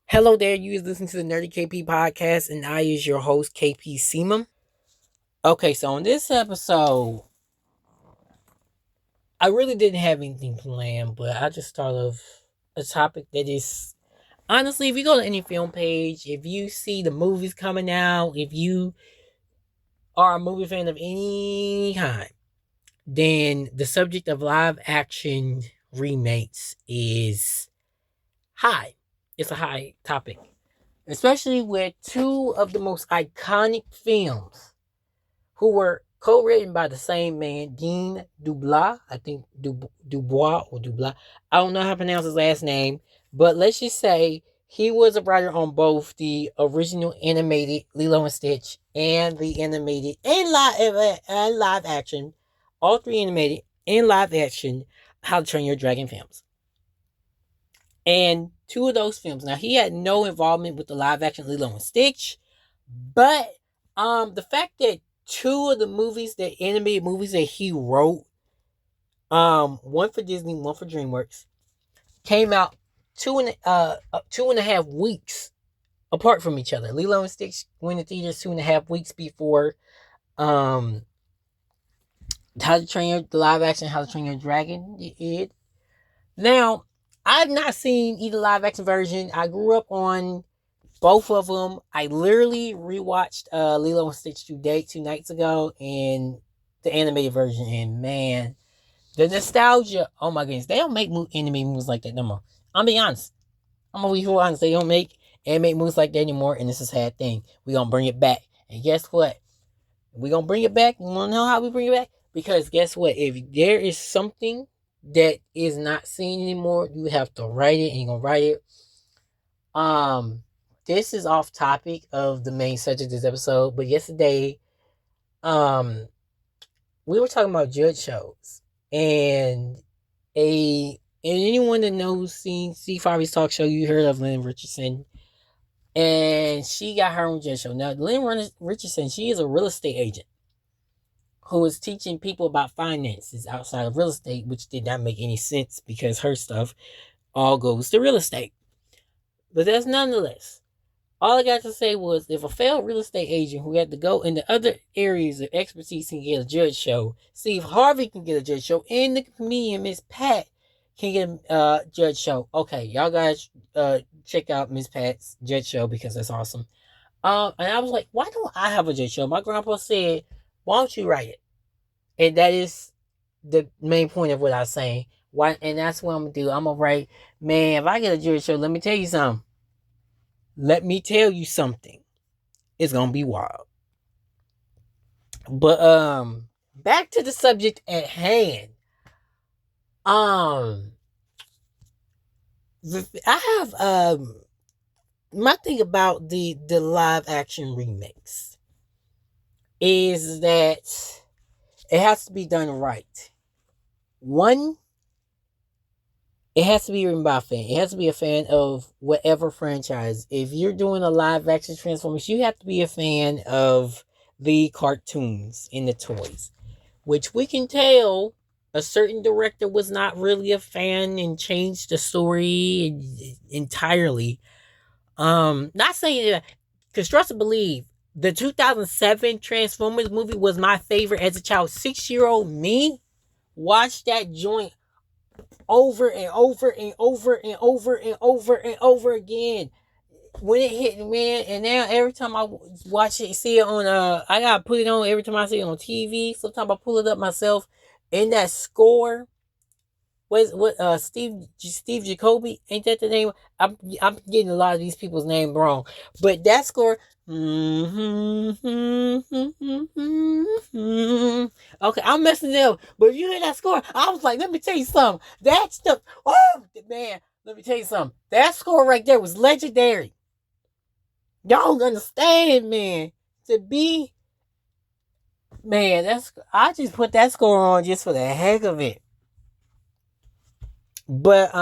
Hello there, you is listening to the Nerdy KP podcast, and I is your host, KP Seema. Okay, so in this episode, I really didn't have anything planned, but I just thought of a topic that is honestly, if you go to any film page, if you see the movies coming out, if you are a movie fan of any kind, then the subject of live action remakes is high. It's a high topic, especially with two of the most iconic films who were co-written by the same man, Dean Dubois. I think Dubois or Dubois. I don't know how to pronounce his last name, but let's just say he was a writer on both the original animated Lilo and Stitch and the animated and live action, all three animated and live action How to Train Your Dragon films. And two of those films. Now he had no involvement with the live action Lilo and Stitch, but the fact that two of the movies, the animated movies that he wrote, one for Disney, one for DreamWorks, came out 2.5 weeks apart from each other. Lilo and Stitch went in theaters 2.5 weeks before um the live action How to Train Your Dragon did. Now, I've not seen either live action version. I grew up on both of them. I literally rewatched Lilo and Stitch 2 nights ago, and the animated version. And man, the nostalgia. Oh my goodness, they don't make animated movies like that no more. I'm be honest. I'm gonna be real honest. They don't make animated movies like that anymore, and this is a sad thing. We gonna bring it back, and guess what? We gonna bring it back. You wanna know how we bring it back? Because guess what? If there is something that is not seen anymore, you have to write it, and you're gonna write it. Um, this is off topic of the main subject of this episode, but yesterday, um, we were talking about judge shows, and anyone that knows seen Steve Harvey's talk show, you heard of Lynn Richardson, and she got her own judge show. Now, Lynn Richardson, she is a real estate agent who is teaching people about finances outside of real estate, which did not make any sense because her stuff all goes to real estate. But that's nonetheless. All I got to say was if a failed real estate agent who had to go into other areas of expertise can get a judge show, Steve Harvey can get a judge show, and the comedian Miss Pat can get a judge show. Okay, y'all guys check out Miss Pat's judge show because that's awesome. And I was like, why don't I have a judge show? My grandpa said, why don't you write it? And that is the main point of what I was saying. Why? And that's what I'm gonna do. I'm gonna write, man. If I get a judge show, let me tell you something. Let me tell you something. It's gonna be wild. But back to the subject at hand. Um I have my thing about the live action remakes is that it has to be done right. One, it has to be written by a fan. It has to be a fan of whatever franchise. If you're doing a live action Transformers, you have to be a fan of the cartoons and the toys, which we can tell a certain director was not really a fan and changed the story entirely. Not saying that, because trust and believe, the 2007 Transformers movie was my favorite as a child. 6-year-old me watched that joint over and over and over and over and over and over again when it hit, man. And now every time I watch it, see it on I gotta put it on every time I see it on TV. Sometimes I pull it up myself. And that score, what Steve Jacoby, ain't that the name? I'm getting a lot of these people's name wrong, but that score. Okay, I'm messing it up, but if you hear that score, I was like, let me tell you something. That stuff, oh man, let me tell you something. That score right there was legendary. Y'all don't understand, man. To be, man, I just put that score on just for the heck of it. But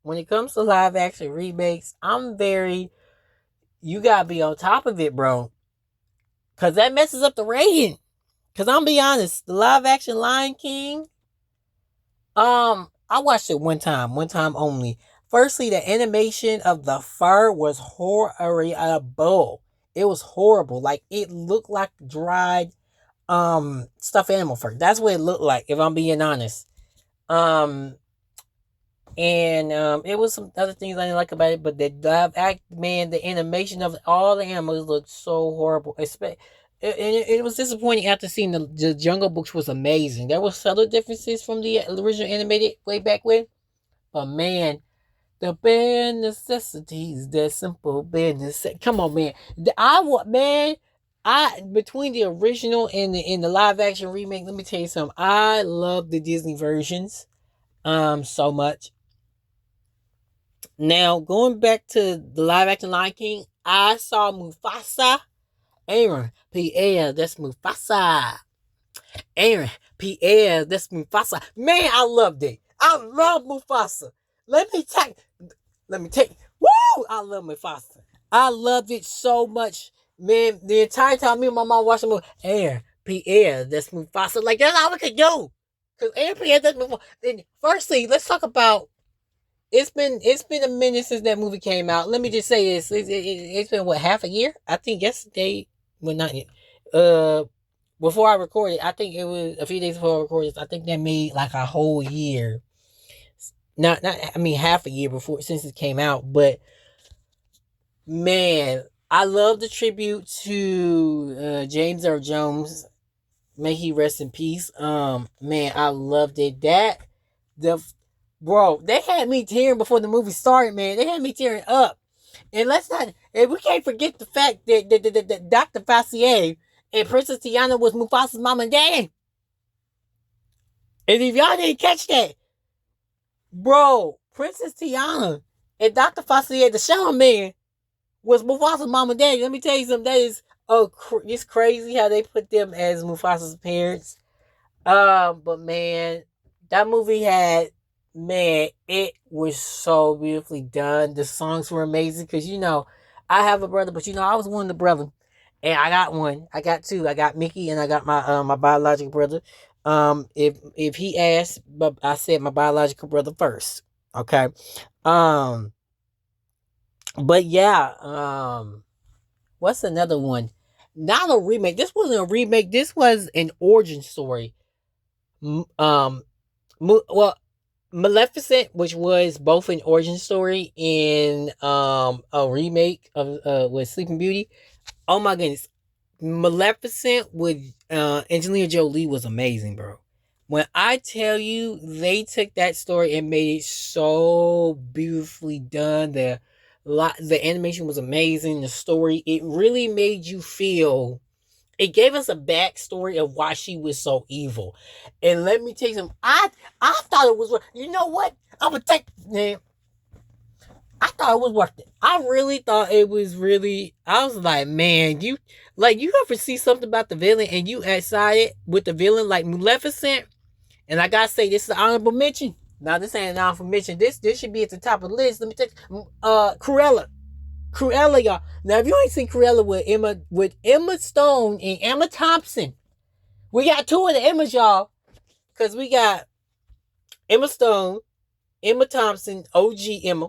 when it comes to live action remakes, you gotta be on top of it, bro. Cause that messes up the rating. Cause I'm be honest, the live action Lion King, I watched it one time only. Firstly, the animation of the fur was horrible. It was horrible. Like it looked like dried stuffed animal fur. That's what it looked like, if I'm being honest. Um and it was some other things I didn't like about it, but the live act, man, the animation of all the animals looked so horrible. It was disappointing after seeing the Jungle Books was amazing. There were subtle differences from the original animated way back when, but man, the bare necessities, that simple bare necessities. Come on, man. I want, man. I between the original and the live action remake. Let me tell you something. I love the Disney versions so much. Now going back to the live action Lion King, I saw Mufasa. Aaron Pierre, that's Mufasa. Aaron Pierre, that's Mufasa. Man, I loved it. I love Mufasa. Let me take Let me take. Woo! I love Mufasa. I loved it so much, man. The entire time me and my mom watched the movie, Air, Pierre, that's Mufasa. Like that's all we could do. Cause Air, Pierre, that's Mufasa. Then, firstly, let's talk about. It's been a minute since that movie came out. Let me just say this. It's been what, half a year? I think yesterday. Well, not yet. Uh, Before I recorded, I think it was a few days before I recorded. I think that made like a whole year. Not. I mean, half a year before since it came out, but man, I love the tribute to James Earl Jones. May he rest in peace. Man, I loved it. The bro, they had me tearing before the movie started. Man, they had me tearing up. And and we can't forget the fact that Dr. Fassier and Princess Tiana was Mufasa's mom and dad. And if y'all didn't catch that, bro, Princess Tiana and Dr. Fassier, the Shaman Man, was Mufasa's mom and daddy. Let me tell you something. That is, it's crazy how they put them as Mufasa's parents. But man, that movie had, man, it was so beautifully done. The songs were amazing because I have a brother, but I was one of the brothers, and I got one. I got two. I got Mickey, and I got my biological brother. If he asked, but I said my biological brother first. Okay. Um, but yeah. What's another one? Not a remake. This wasn't a remake. This was an origin story. Um, well, Maleficent, which was both an origin story and a remake of with Sleeping Beauty. Oh my goodness, Maleficent with Angelina Jolie was amazing, bro. When I tell you they took that story and made it so beautifully done, the animation was amazing. The story, it really made you feel. It gave us a backstory of why she was so evil. And let me tell you something. I thought it was. You know what? I'm gonna take. Man, I thought it was worth it. I really thought it was really. I was like, man, you ever see something about the villain and you excited with the villain like Maleficent? And I gotta say, this is an honorable mention. Now this ain't an honorable mention. This should be at the top of the list. Let me take Cruella. Cruella, y'all. Now if you ain't seen Cruella with Emma Stone and Emma Thompson, we got two of the Emmas, y'all. Cause we got Emma Stone, Emma Thompson, OG Emma.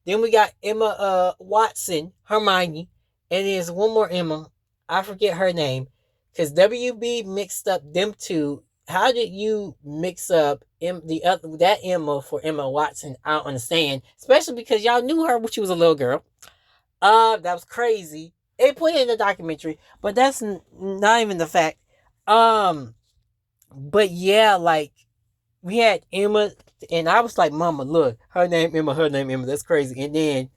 Then we got Emma Watson, Hermione, and there's one more Emma. I forget her name. Cause WB mixed up them two. How did you mix up that Emma for Emma Watson? I don't understand. Especially because y'all knew her when she was a little girl. That was crazy. They put it in the documentary, but that's not even the fact. Um, but yeah, like we had Emma, and I was like, Mama, look, her name Emma, her name Emma. That's crazy. And then,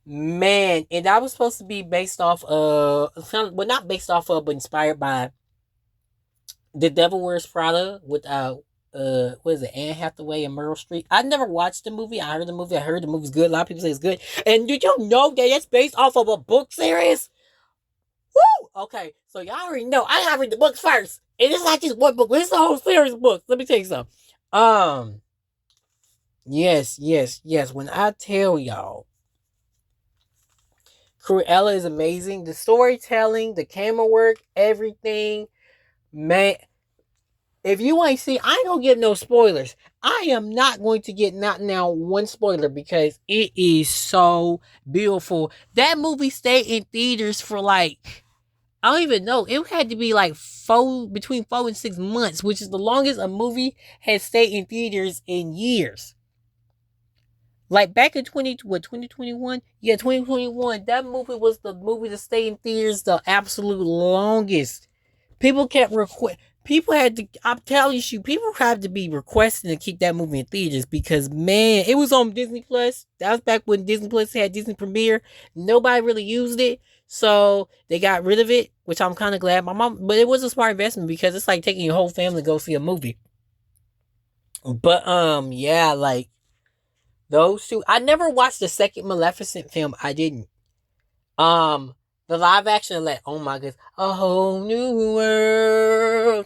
man, and that was supposed to be based off well, not based off of, but inspired by The Devil Wears Prada with what is it, Anne Hathaway and Meryl Streep. I never watched the movie. I heard the movie. I heard the movie's good. A lot of people say it's good. And did you know that it's based off of a book series? Woo! Okay, so y'all already know. I gotta read the books first. And it's not just one book, it's a whole series of books. Let me tell you something. Um, yes, yes, yes. When I tell y'all, Cruella is amazing. The storytelling, the camera work, everything, man. If you ain't seen, I ain't gonna give no spoilers. I am not going to get not now one spoiler because it is so beautiful. That movie stayed in theaters for like, I don't even know. It had to be like between 4 and 6 months, which is the longest a movie has stayed in theaters in years. Like back in 2021? Yeah, 2021. That movie was the movie to stay in theaters the absolute longest. People kept request. People had to. I'm telling you, people had to be requesting to keep that movie in theaters because man, it was on Disney Plus. That was back when Disney Plus had Disney Premiere. Nobody really used it, so they got rid of it, which I'm kind of glad. My mom, but it was a smart investment because it's like taking your whole family to go see a movie. But yeah, like those two. I never watched the second Maleficent film. I didn't. Um, the live action, like, oh my goodness, a whole new world.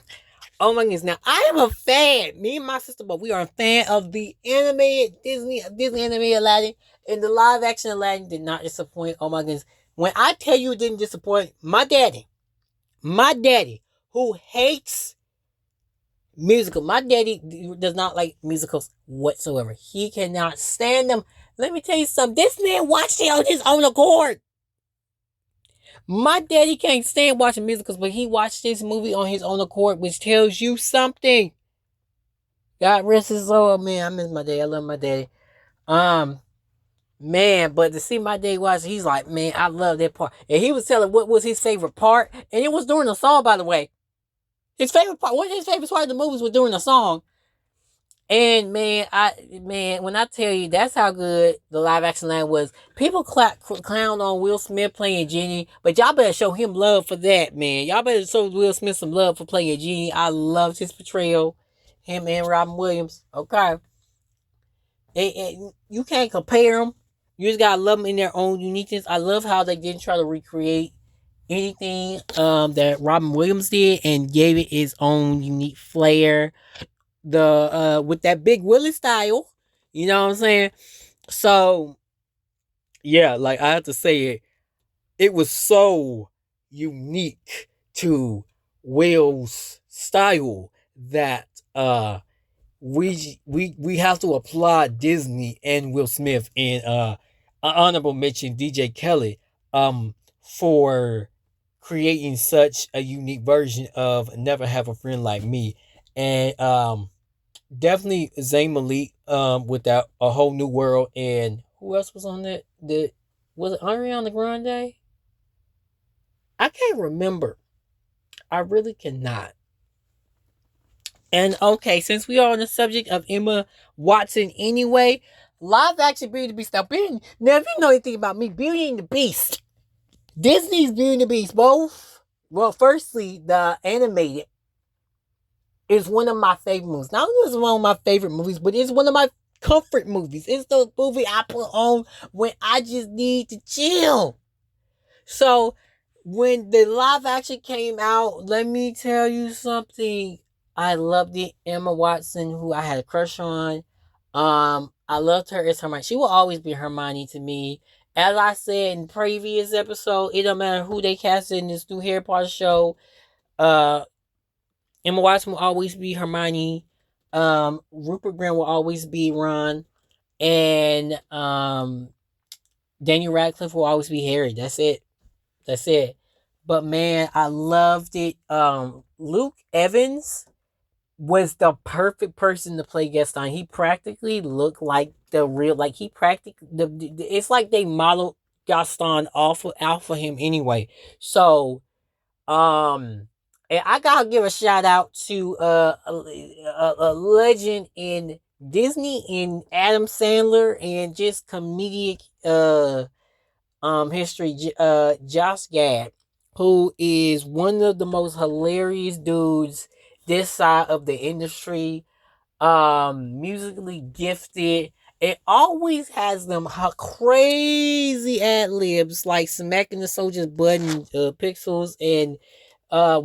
Oh my goodness! Now I am a fan. Me and my sister, but we are a fan of the animated Disney animated Aladdin, and the live action Aladdin did not disappoint. Oh my goodness! When I tell you it didn't disappoint, my daddy, who hates musical, my daddy does not like musicals whatsoever. He cannot stand them. Let me tell you something. This man watched it on his own accord. My daddy can't stand watching musicals, but he watched this movie on his own accord, which tells you something. God rest his soul, man. I miss my daddy. I love my daddy. Um, man, but to see my daddy watch, he's like, man, I love that part. And he was telling what was his favorite part, and it was during the song, by the way. His favorite part, one of his favorite part of the movies was during the song. And man, when I tell you that's how good the live action line was, people clown on Will Smith playing Genie, but y'all better show him love for that, man. Y'all better show Will Smith some love for playing Genie. I loved his portrayal, him and Robin Williams. Okay, and you can't compare them. You just gotta love them in their own uniqueness. I love how they didn't try to recreate anything that Robin Williams did and gave it its own unique flair. The with that big Willie style, you know what I'm saying? So yeah, like I have to say it was so unique to Will's style that we have to applaud Disney and Will Smith and an honorable mention DJ Kelly for creating such a unique version of Never Have a Friend Like Me. And definitely Zayn Malik with that A Whole New World. And who else was on that? Was it Ariana Grande? I can't remember. I really cannot. And okay, since we are on the subject of Emma Watson anyway, live action Beauty and the Beast. Now, if you know anything about me, Beauty and the Beast, Disney's Beauty and the Beast, both. Well, firstly, the animated is one of my favorite movies. Not only is it one of my favorite movies, but it's one of my comfort movies. It's the movie I put on when I just need to chill. So when the live action came out, let me tell you something. I loved it. Emma Watson, who I had a crush on. I loved her as Hermione. She will always be Hermione to me. As I said in previous episode, it don't matter who they cast in this new Harry Potter show. Uh, Emma Watson will always be Hermione. Rupert Grint will always be Ron, and Daniel Radcliffe will always be Harry. That's it. That's it. But man, I loved it. Luke Evans was the perfect person to play Gaston. He practically looked like the real, like he practically, it's like they modeled Gaston off of him anyway. So, and I gotta give a shout out to a legend in Disney in Adam Sandler and just comedic history, Josh Gad, who is one of the most hilarious dudes this side of the industry. Musically gifted. It always has them crazy ad libs like smacking the soldier's button, pixels, and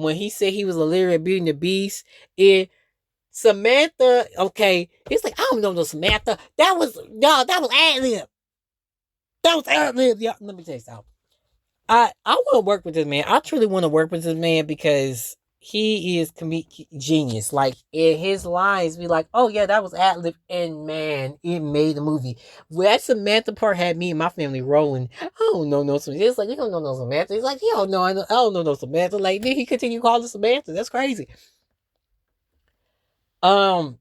when he said he was a lyric Beauty and the Beast, it Samantha, okay, he's like, I don't know no Samantha. That was no, that was ad lib. That was ad lib. Yeah, let me tell you something. I want to work with this man. I truly want to work with this man because he is comedic genius. Like in his lines, be like, "Oh yeah, that was ad lib," and man, it made the movie. Well, that Samantha part had me and my family rolling. I don't know no Samantha. It's like you don't know no Samantha. He's like, "You don't know, I don't know no Samantha." Like then he continued calling Samantha. That's crazy. Um,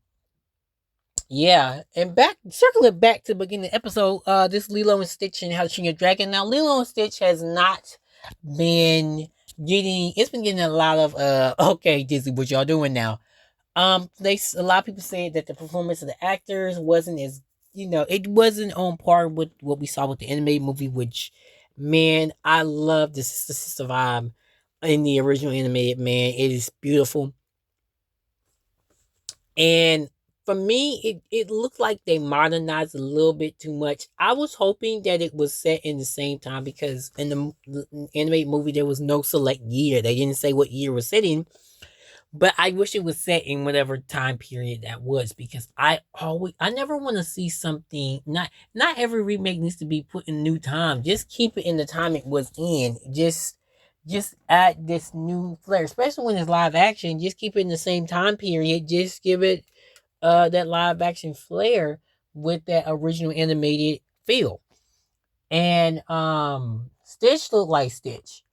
yeah, and back circling back to the beginning of the episode, this Lilo and Stitch and How to Train Your Dragon. Now, Lilo and Stitch has not been it's been getting a lot of okay, Disney, what y'all doing now? A lot of people saying that the performance of the actors wasn't as, it wasn't on par with what we saw with the animated movie, which, man, I love the sister vibe in the original animated, man. It is beautiful. And for me, it looked like they modernized a little bit too much. I was hoping that it was set in the same time because in the animated movie, there was no select year. They didn't say what year it was set in. But I wish it was set in whatever time period that was because I never want to see something, not every remake needs to be put in new time. Just keep it in the time it was in. Just add this new flair, especially when it's live action. Just keep it in the same time period. Just give it that live action flair with that original animated feel. And Stitch looked like Stitch.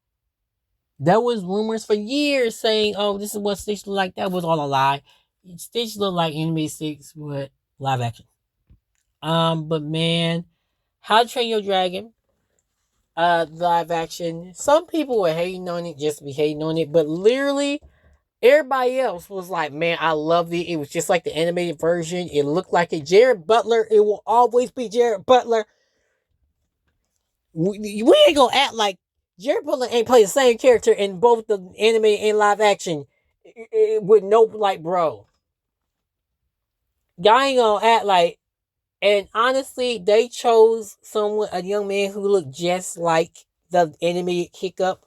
There was rumors for years saying, "Oh, this is what Stitch looked like." That was all a lie. Stitch looked like Anime Six with live action. But man, How to Train Your Dragon, live action. Some people were hating on it, just be hating on it, but literally everybody else was like, "Man, I loved it. It was just like the animated version. It looked like it." Jared Butler, it will always be Jared Butler. We ain't gonna act like Jared Butler ain't play the same character in both the anime and live action with no, like, bro. Y'all ain't gonna act like. And honestly, they chose someone, a young man who looked just like the animated Hiccup.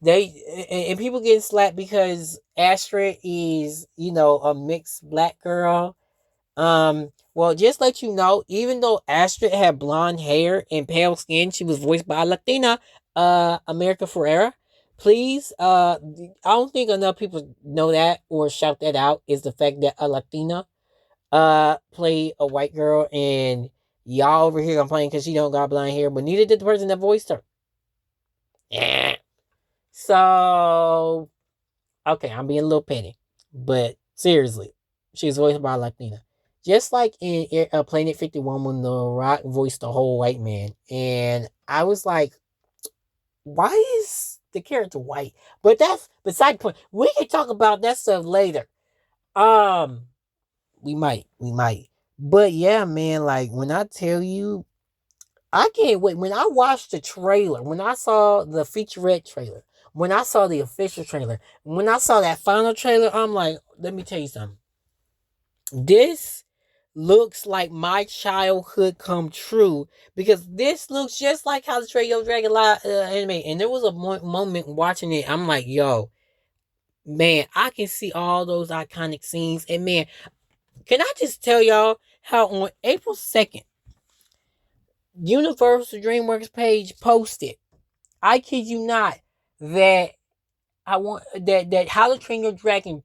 And people getting slapped because Astrid is, a mixed black girl. Well, just let you know, even though Astrid had blonde hair and pale skin, she was voiced by a Latina, America Ferrera. Please, I don't think enough people know that or shout that out. Is the fact that a Latina, played a white girl, and y'all over here complaining because she don't got blonde hair, but neither did the person that voiced her. Yeah. So okay, I'm being a little petty, but seriously, she's voiced by a Latina. Just like in Planet 51 when The Rock voiced the whole white man. And I was like, why is the character white? But that's beside the point. We can talk about that stuff later. Um, we might. But yeah, man, like when I tell you, I can't wait. When I watched the trailer, when I saw the featurette trailer, when I saw the official trailer, when I saw that final trailer, I'm like, let me tell you something. This looks like my childhood come true because this looks just like how the Train Your Dragon live anime. And there was a moment watching it, I'm like, yo, man, I can see all those iconic scenes. And man, can I just tell y'all how on April 2nd, Universal DreamWorks page posted, I kid you not, that that How to Train Your Dragon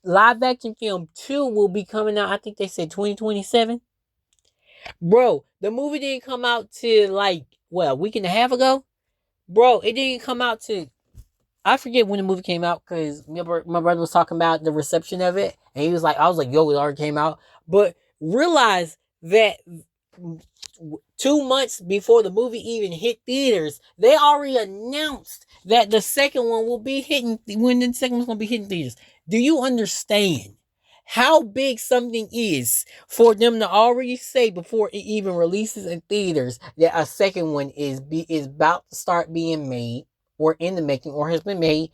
live action film 2 will be coming out. I think they said 2027. Bro, the movie didn't come out till like a week and a half ago. Bro, it didn't come out to I forget when the movie came out because my brother was talking about the reception of it, and he was like, I was like, yo, it already came out. But realize that 2 months before the movie even hit theaters, they already announced that the second one will be hitting when the second one's gonna be hitting theaters. Do you understand how big something is for them to already say before it even releases in theaters that a second one is about to start being made or in the making or has been made?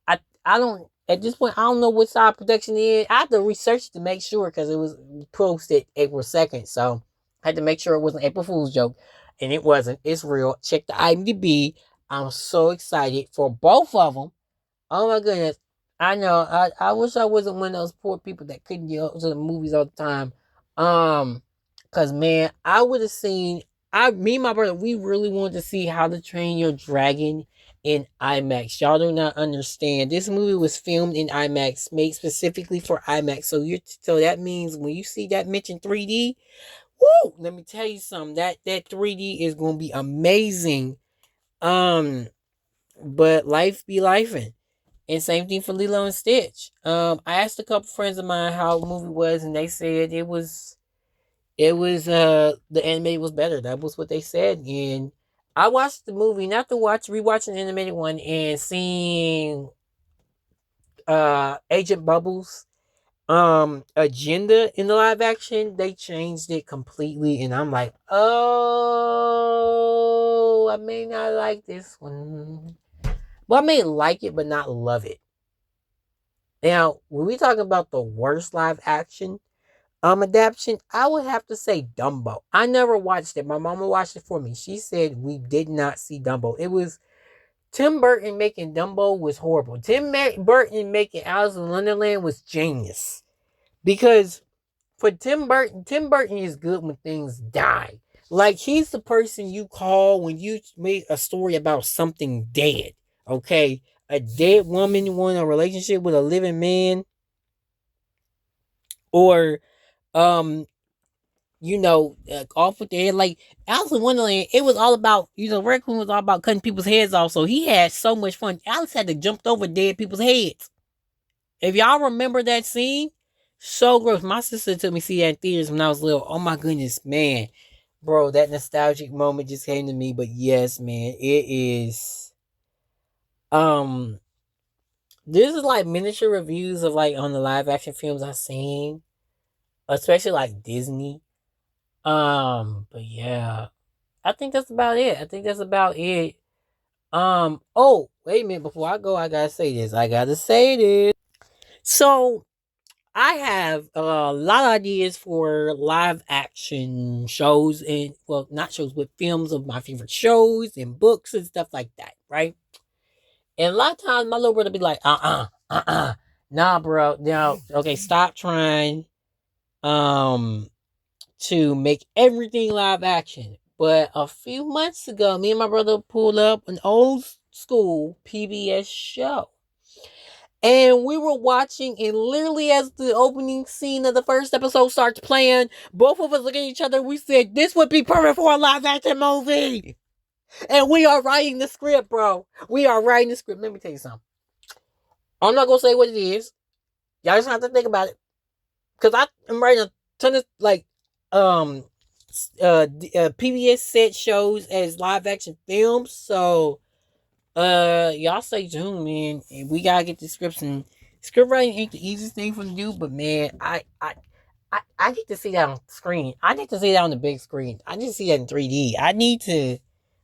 I don't at this point I don't know what side production is. I have to research to make sure because it was posted April 2nd, so I had to make sure it wasn't an April Fool's joke, and it wasn't. It's real. Check the IMDb. I'm so excited for both of them. Oh my goodness. I know. I wish I wasn't one of those poor people that couldn't get to the movies all the time. Cause man, I would have seen me and my brother, we really wanted to see How to Train Your Dragon in IMAX. Y'all do not understand. This movie was filmed in IMAX, made specifically for IMAX. So that means when you see that mentioned 3D, woo! Let me tell you something. That 3D is gonna be amazing. Um, but life be lifing. And same thing for Lilo and Stitch. I asked a couple friends of mine how the movie was, and they said it was the animated was better. That was what they said. And I watched the movie not to rewatching the animated one and seeing Agent Bubbles agenda in the live action. They changed it completely, and I'm like, oh, I may not like this one. Well, I may like it but not love it. Now, when we talk about the worst live action adaptation, I would have to say Dumbo. I never watched it. My mama watched it for me. She said we did not see Dumbo. It was Tim Burton making Dumbo was horrible. Burton making Alice in Wonderland was genius. Because for Tim Burton is good when things die. Like he's the person you call when you make a story about something dead. Okay? A dead woman wanting a relationship with a living man, or um off with their head. Like Alice in Wonderland, it was all about, Raccoon was all about cutting people's heads off. So he had so much fun. Alice had to jump over dead people's heads. If y'all remember that scene, so gross. My sister took me to see that in theaters when I was little. Oh my goodness, man. Bro, that nostalgic moment just came to me. But yes, man, it is um this is like miniature reviews of like on the live action films I've seen. Especially like Disney. But yeah. I think that's about it. I think that's about it. Oh, wait a minute. Before I go, I gotta say this. So, I have a lot of ideas for live action shows and, well, not shows, but films of my favorite shows and books and stuff like that, right? And a lot of times my little brother be like, nah, bro, no, okay, stop trying. Um, to make everything live action. But a few months ago, me and my brother pulled up an old school PBS show. And we were watching, and literally as the opening scene of the first episode starts playing, both of us look at each other. We said, this would be perfect for a live action movie. And we are writing the script, bro. We are writing the script. Let me tell you something. I'm not going to say what it is. Y'all just have to think about it. Because I'm writing a ton of, like, um, PBS set shows as live action films. So y'all stay tuned, man. We gotta get the scripts, and script writing ain't the easiest thing for them to do, but man, I need to see that on screen. I need to see that on the big screen. I need to see that in 3D. I need to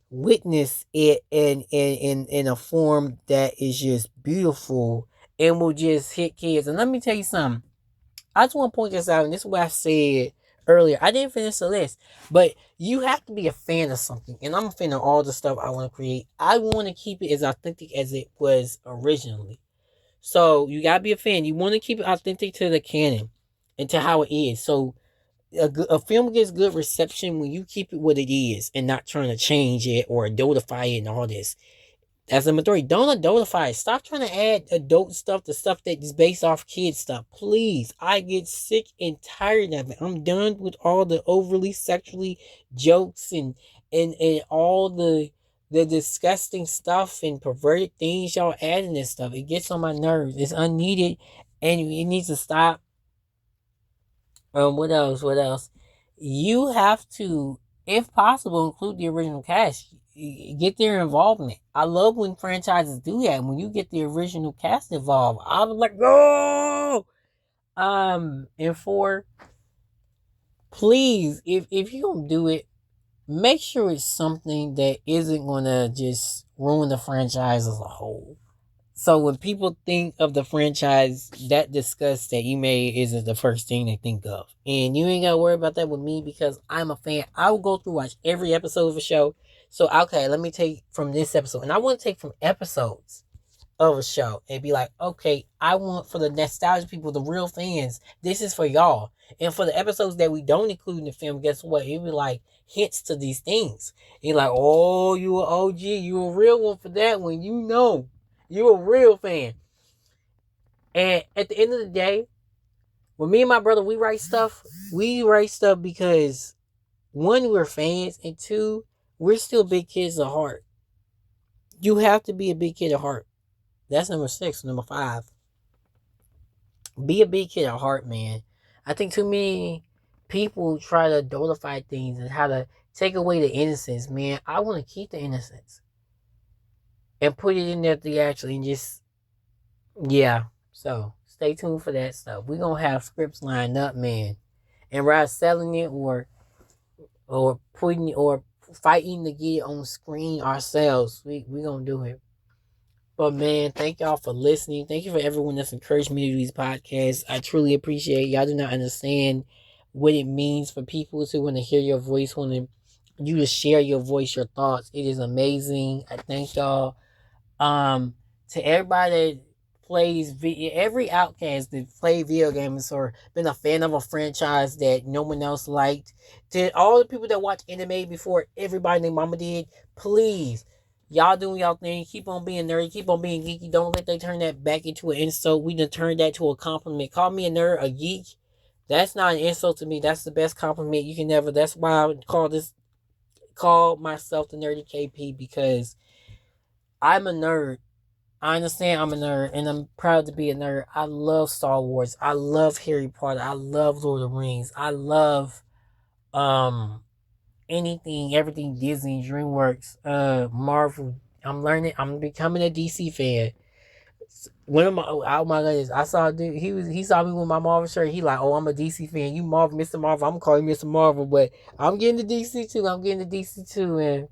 witness it in a form that is just beautiful and will just hit kids. And let me tell you something. I just want to point this out, and this is what I said earlier. I didn't finish the list, but you have to be a fan of something, and I'm a fan of all the stuff I want to create. I want to keep it as authentic as it was originally. So you gotta be a fan. You want to keep it authentic to the canon and to how it is. So a film gets good reception when you keep it what it is and not trying to change it or adultify it and all this. As a majority, don't adultify it. Stop trying to add adult stuff to stuff that is based off kid stuff. Please. I get sick and tired of it. I'm done with all the overly sexually jokes and all the disgusting stuff and perverted things y'all adding this stuff. It gets on my nerves. It's unneeded and it needs to stop. What else? What else? You have to, if possible, include the original cast. Get their involvement. I love when franchises do that. When you get the original cast involved, I was like, oh. And four, please, if you don't do it, make sure it's something that isn't gonna just ruin the franchise as a whole. So when people think of the franchise, that disgust that you made isn't the first thing they think of. And you ain't gotta worry about that with me because I'm a fan. I will go through watch every episode of a show. So okay, let me take from this episode. And I want to take from episodes of a show and be like, okay, I want for the nostalgia people, the real fans, this is for y'all. And for the episodes that we don't include in the film, guess what? It be like hints to these things. You're like, oh, you a OG, you a real one for that one. You know, you a real fan. And at the end of the day, when me and my brother we write stuff because one, we're fans, and two, we're still big kids at heart. You have to be a big kid at heart. That's number 6. Number 5, be a big kid at heart, man. I think too many people try to adultify things and how to take away the innocence, man. I want to keep the innocence and put it in there theatrically and just, yeah. So stay tuned for that stuff. We're going to have scripts lined up, man. And rather selling it or putting or fighting to get it on screen ourselves, we going to do it. But man, thank y'all for listening. Thank you for everyone that's encouraged me to do these podcasts. I truly appreciate it. Y'all do not understand what it means for people to want to hear your voice, want you to share your voice, your thoughts. It is amazing. I thank y'all. To everybody that plays video, every outcast that played video games or been a fan of a franchise that no one else liked, to all the people that watch anime before everybody named Mama did, please, y'all doing y'all thing. Keep on being nerdy. Keep on being geeky. Don't let they turn that back into an insult. We done turned that to a compliment. Call me a nerd, a geek. That's not an insult to me. That's the best compliment you can ever. That's why I call myself the nerdy KP, because I'm a nerd. I understand I'm a nerd, and I'm proud to be a nerd. I love Star Wars. I love Harry Potter. I love Lord of the Rings. I love um anything, everything Disney, DreamWorks, Marvel. I'm learning. I'm becoming a DC fan. One of my oh my goodness, I saw a dude. He saw me with my Marvel shirt. He like, oh, I'm a DC fan. You Marvel, Mr. Marvel. I'm calling Mr. Marvel, but I'm getting the DC too. I'm getting the DC too, and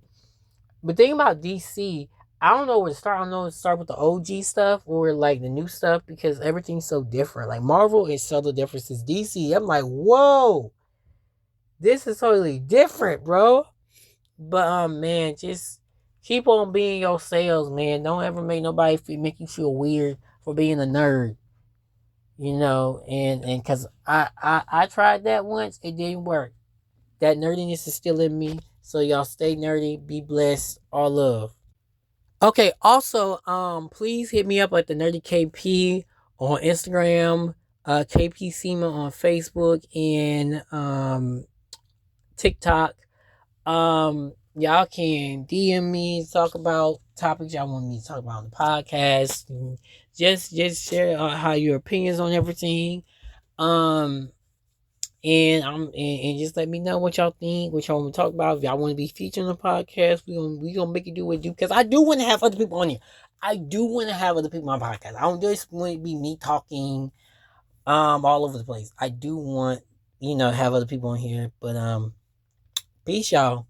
but thinking about DC, I don't know where to start. I don't know where to start with the OG stuff or like the new stuff because everything's so different. Like Marvel is subtle differences. DC, I'm like, whoa, this is totally different, bro. But man, just keep on being yourselves, man. Don't ever make nobody make you feel weird for being a nerd. You know, and because I tried that once, it didn't work. That nerdiness is still in me. So y'all stay nerdy, be blessed, all love. Okay, also, please hit me up at the Nerdy KP on Instagram, KP Sema on Facebook and TikTok. Y'all can DM me, talk about topics y'all want me to talk about on the podcast. And just share how your opinions on everything. Um, and just let me know what y'all think, what y'all want to talk about. If y'all want to be featured on the podcast, we gonna make it do what it do. Because I do want to have other people on here. I do want to have other people on my podcast. I don't just want it to be me talking all over the place. I do want have other people on here. But peace, y'all.